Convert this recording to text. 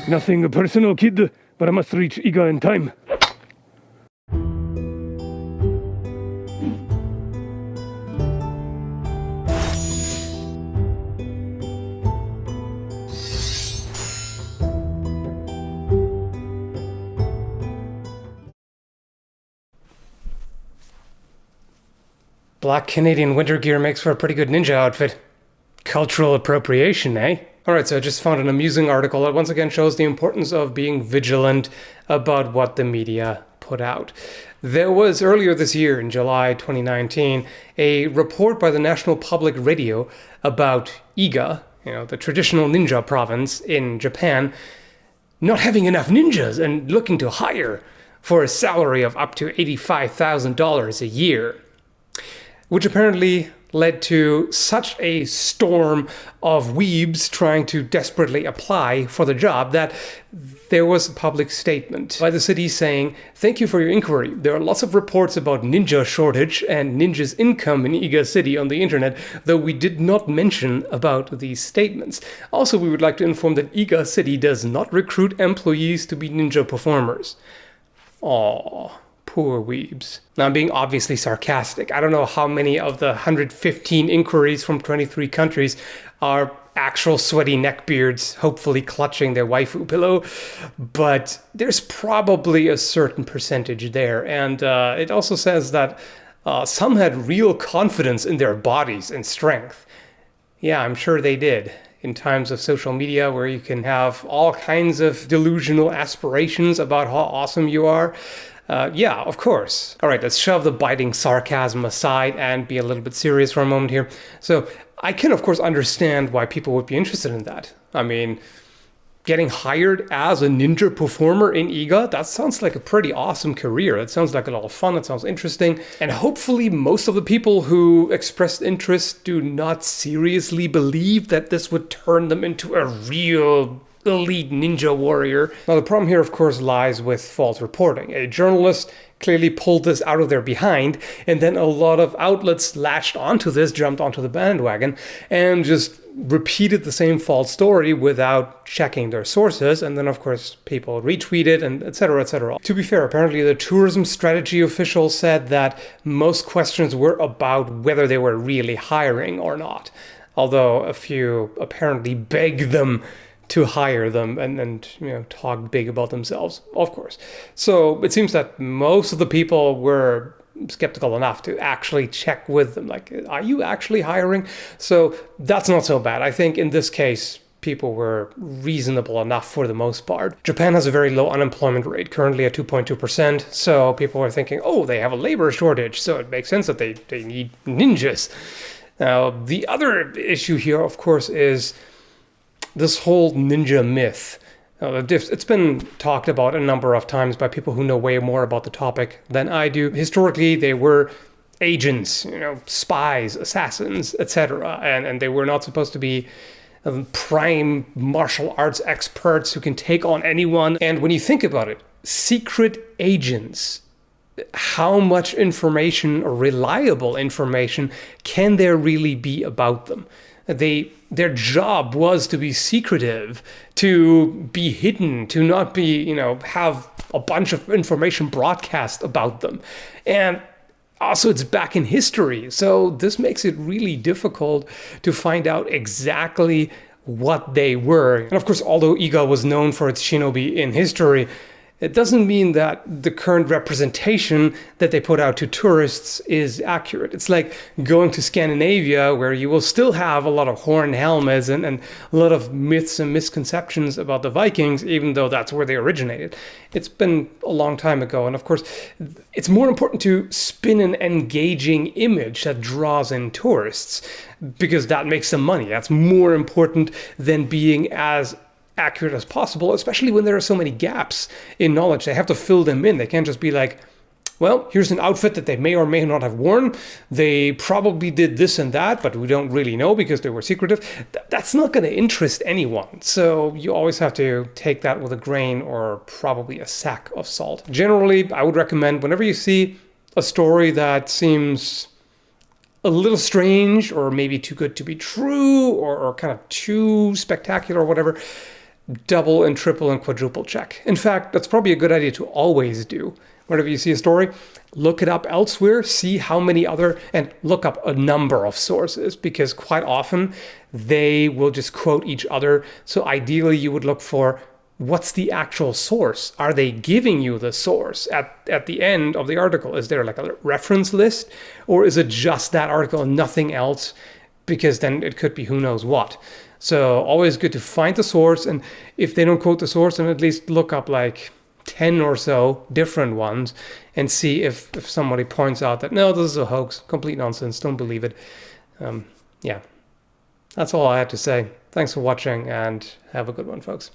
Nothing personal, kid, but I must reach Iga in time. Black Canadian winter gear makes for a pretty good ninja outfit. Cultural appropriation, eh? Alright, so I just found an amusing article that once again shows the importance of being vigilant about what the media put out. There was earlier this year, in July 2019, a report by the National Public Radio about Iga, the traditional ninja province in Japan, not having enough ninjas and looking to hire for a salary of up to $85,000 a year. Which apparently led to such a storm of weebs trying to desperately apply for the job that there was a public statement by the city saying, "Thank you for your inquiry. There are lots of reports about ninja shortage and ninjas' income in Iga City on the internet, though we did not mention about these statements. Also, we would like to inform that Iga City does not recruit employees to be ninja performers." Aww. Poor weebs. Now, I'm being obviously sarcastic. I don't know how many of the 115 inquiries from 23 countries are actual sweaty neckbeards, hopefully clutching their waifu pillow, but there's probably a certain percentage there. And it also says that some had real confidence in their bodies and strength. Yeah, I'm sure they did. In times of social media where you can have all kinds of delusional aspirations about how awesome you are. Yeah, of course. All right, let's shove the biting sarcasm aside and be a little bit serious for a moment here. So I can, of course, understand why people would be interested in that. I mean, getting hired as a ninja performer in Iga, that sounds like a pretty awesome career. That sounds like a lot of fun. That sounds interesting. And hopefully most of the people who expressed interest do not seriously believe that this would turn them into a real elite ninja warrior. Now, the problem here, of course, lies with false reporting. A journalist clearly pulled this out of their behind, and then a lot of outlets latched onto this, jumped onto the bandwagon, and just repeated the same false story without checking their sources. And then, of course, people retweeted and etc., etc. To be fair, apparently the tourism strategy official said that most questions were about whether they were really hiring or not, although a few apparently begged them to hire them and talk big about themselves, of course. So it seems that most of the people were skeptical enough to actually check with them, like, are you actually hiring? So that's not so bad. I think in this case, people were reasonable enough for the most part. Japan has a very low unemployment rate, currently at 2.2%. So people are thinking, oh, they have a labor shortage, so it makes sense that they need ninjas. Now, the other issue here, of course, is this whole ninja myth. It's been talked about a number of times by people who know way more about the topic than I do. Historically, they were agents, spies, assassins, etc. And they were not supposed to be prime martial arts experts who can take on anyone. And when you think about it, secret agents, how much information or reliable information can there really be about them? Their job was to be secretive, to be hidden, to not be, have a bunch of information broadcast about them. And also it's back in history. So this makes it really difficult to find out exactly what they were. And of course, although Iga was known for its shinobi in history, it doesn't mean that the current representation that they put out to tourists is accurate. It's like going to Scandinavia, where you will still have a lot of horned helmets and a lot of myths and misconceptions about the Vikings, even though that's where they originated. It's been a long time ago. And of course, it's more important to spin an engaging image that draws in tourists, because that makes them money. That's more important than being as accurate as possible, especially when there are so many gaps in knowledge. They have to fill them in. They can't just be like, well, here's an outfit that they may or may not have worn. They probably did this and that, but we don't really know because they were secretive. That's not going to interest anyone. So you always have to take that with a grain or probably a sack of salt. Generally, I would recommend whenever you see a story that seems a little strange or maybe too good to be true or kind of too spectacular or whatever, double and triple and quadruple check. In fact, that's probably a good idea to always do. Whenever you see a story, look it up elsewhere, see how many other, and look up a number of sources, because quite often they will just quote each other. So ideally you would look for, what's the actual source? Are they giving you the source at the end of the article? Is there like a reference list, or is it just that article and nothing else? Because then it could be who knows what. So always good to find the source, and if they don't quote the source, then at least look up like 10 or so different ones and see if somebody points out that, no, this is a hoax, complete nonsense, don't believe it. Yeah, that's all I had to say. Thanks for watching, and have a good one, folks.